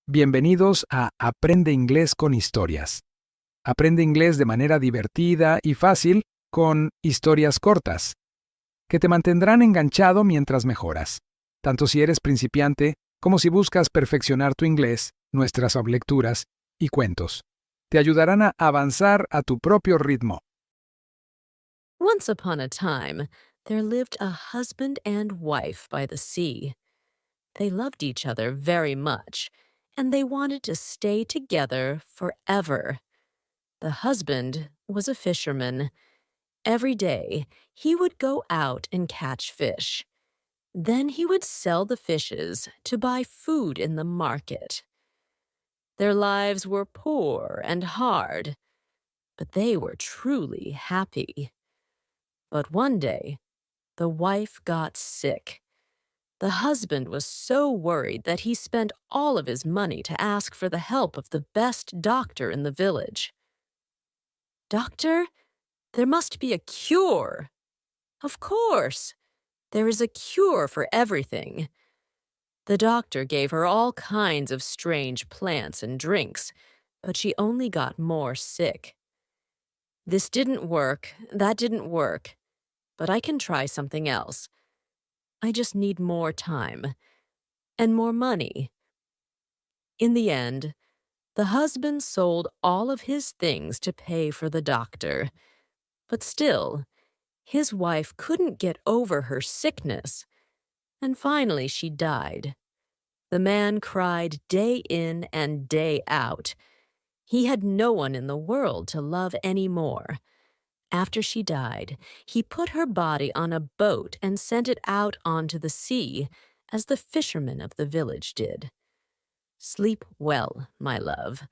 Bienvenidos a Aprende Inglés con Historias. Aprende inglés de manera divertida y fácil con historias cortas, que te mantendrán enganchado mientras mejoras. Tanto si eres principiante como si buscas perfeccionar tu inglés, nuestras lecturas y cuentos. Te ayudarán a avanzar a tu propio ritmo. Once upon a time, there lived a husband and wife by the sea. They loved each other very much, and they wanted to stay together forever. The husband was a fisherman. Every day, he would go out and catch fish. Then he would sell the fishes to buy food in the market. Their lives were poor and hard, but they were truly happy. But one day, the wife got sick. The husband was so worried that he spent all of his money to ask for the help of the best doctor in the village. "Doctor, there must be a cure." "Of course, there is a cure for everything." The doctor gave her all kinds of strange plants and drinks, but she only got more sick. "This didn't work, that didn't work, but I can try something else. I just need more time and more money." In the end, the husband sold all of his things to pay for the doctor. But still, his wife couldn't get over her sickness, and finally she died. The man cried day in and day out. He had no one in the world to love any more. After she died, he put her body on a boat and sent it out onto the sea, as the fishermen of the village did. Sleep well, my love.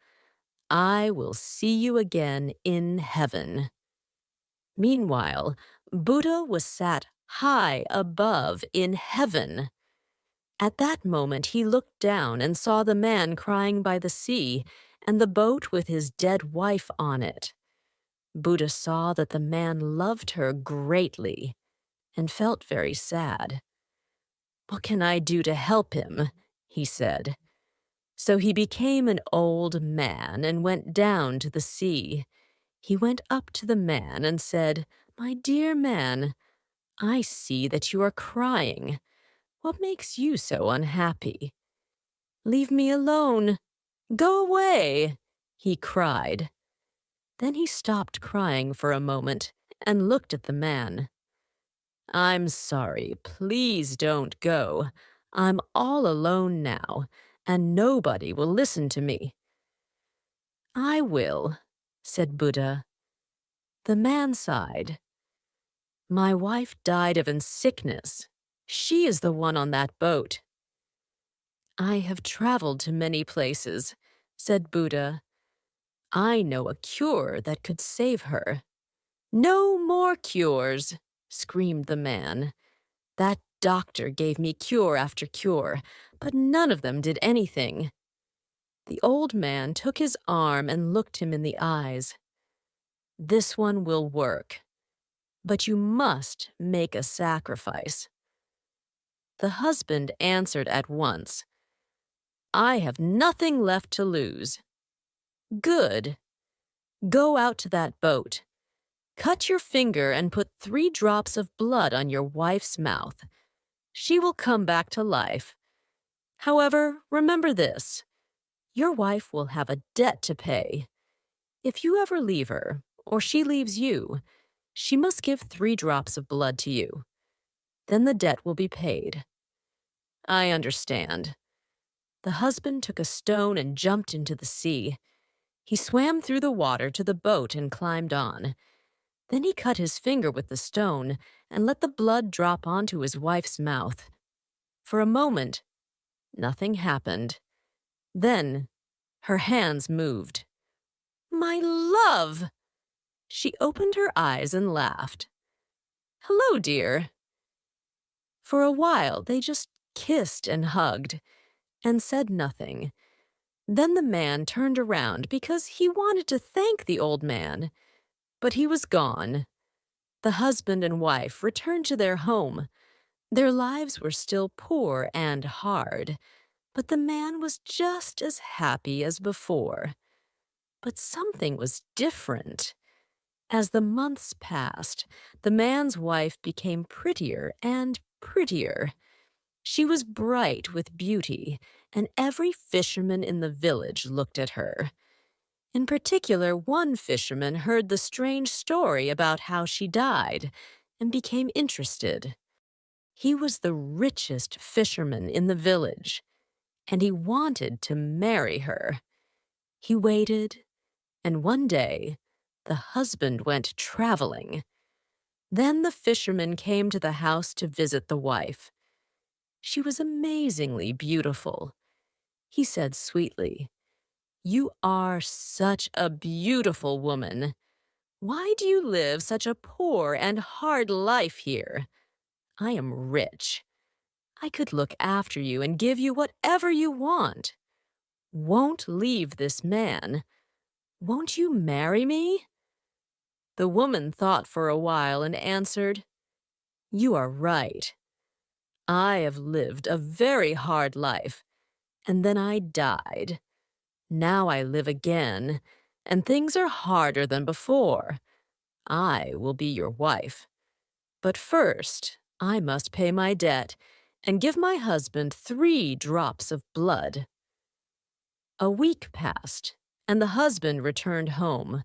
I will see you again in heaven. Meanwhile, Buddha was sat high above in heaven. At that moment he looked down and saw the man crying by the sea and the boat with his dead wife on it. Buddha saw that the man loved her greatly and felt very sad. "What can I do to help him?" he said. So he became an old man and went down to the sea. He went up to the man and said, "My dear man, I see that you are crying. What makes you so unhappy?" "Leave me alone. Go away," he cried. Then he stopped crying for a moment and looked at the man. "I'm sorry. Please don't go. I'm all alone now, and nobody will listen to me." "I will," said Buddha. The man sighed. "My wife died of sickness. She is the one on that boat." "I have traveled to many places," said Buddha. "I know a cure that could save her." "No more cures," screamed the man. "That doctor gave me cure after cure, but none of them did anything." The old man took his arm and looked him in the eyes. "This one will work, but you must make a sacrifice." The husband answered at once, "I have nothing left to lose." "Good. Go out to that boat. Cut your finger and put 3 drops of blood on your wife's mouth. She will come back to life. However, remember this. Your wife will have a debt to pay. If you ever leave her, or she leaves you, she must give 3 drops of blood to you. Then the debt will be paid." "I understand." The husband took a stone and jumped into the sea. He swam through the water to the boat and climbed on. Then he cut his finger with the stone and let the blood drop onto his wife's mouth. For a moment, nothing happened. Then, her hands moved. "My love!" She opened her eyes and laughed. "Hello, dear." For a while, they just kissed and hugged and said nothing. Then the man turned around because he wanted to thank the old man, but he was gone. The husband and wife returned to their home. Their lives were still poor and hard, But the man was just as happy as before. But something was different. As the months passed, the man's wife became prettier and prettier. She was bright with beauty, and every fisherman in the village looked at her. In particular, one fisherman heard the strange story about how she died and became interested. He was the richest fisherman in the village, and he wanted to marry her. He waited, and one day, the husband went traveling. Then the fisherman came to the house to visit the wife. She was amazingly beautiful. He said sweetly, "You are such a beautiful woman. Why do you live such a poor and hard life here? I am rich. I could look after you and give you whatever you want. Won't leave this man. Won't you marry me?" The woman thought for a while and answered, "You are right. I have lived a very hard life, and then I died. Now I live again, and things are harder than before. I will be your wife. But first, I must pay my debt and give my husband 3 drops of blood." A week passed, and the husband returned home.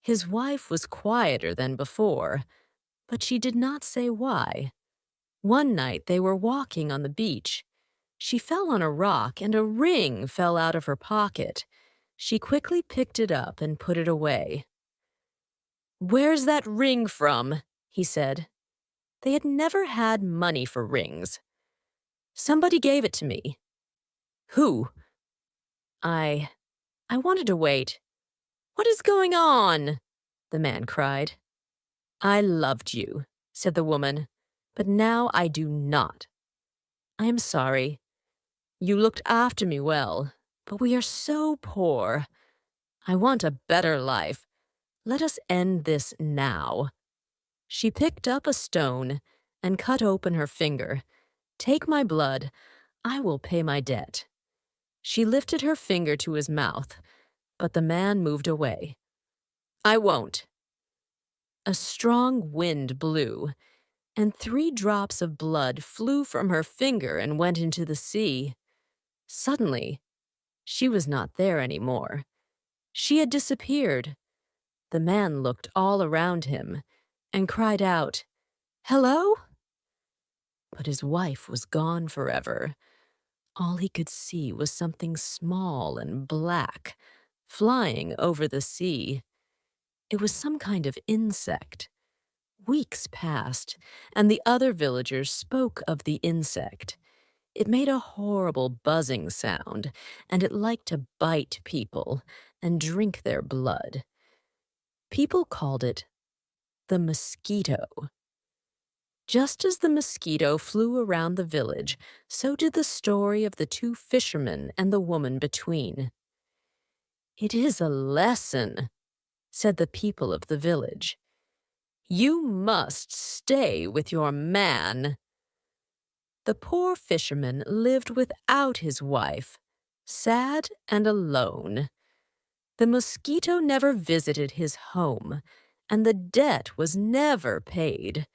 His wife was quieter than before, but she did not say why. One night they were walking on the beach. She fell on a rock, and a ring fell out of her pocket. She quickly picked it up and put it away. "Where's that ring from?" he said. They had never had money for rings. "Somebody gave it to me." "Who?" I wanted to wait." "What is going on?" the man cried. "I loved you," said the woman, "but now I do not. I am sorry. You looked after me well, but we are so poor. I want a better life. Let us end this now." She picked up a stone and cut open her finger. "Take my blood. I will pay my debt." She lifted her finger to his mouth, but the man moved away. "I won't." A strong wind blew, and 3 drops of blood flew from her finger and went into the sea. Suddenly, she was not there anymore. She had disappeared. The man looked all around him and cried out, "Hello?" But his wife was gone forever. All he could see was something small and black, flying over the sea. It was some kind of insect. Weeks passed, and the other villagers spoke of the insect. It made a horrible buzzing sound, and it liked to bite people and drink their blood. People called it the mosquito. Just as the mosquito flew around the village, so did the story of the 2 fishermen and the woman between. "It is a lesson," said the people of the village. "You must stay with your man." The poor fisherman lived without his wife, sad and alone. The mosquito never visited his home, and the debt was never paid.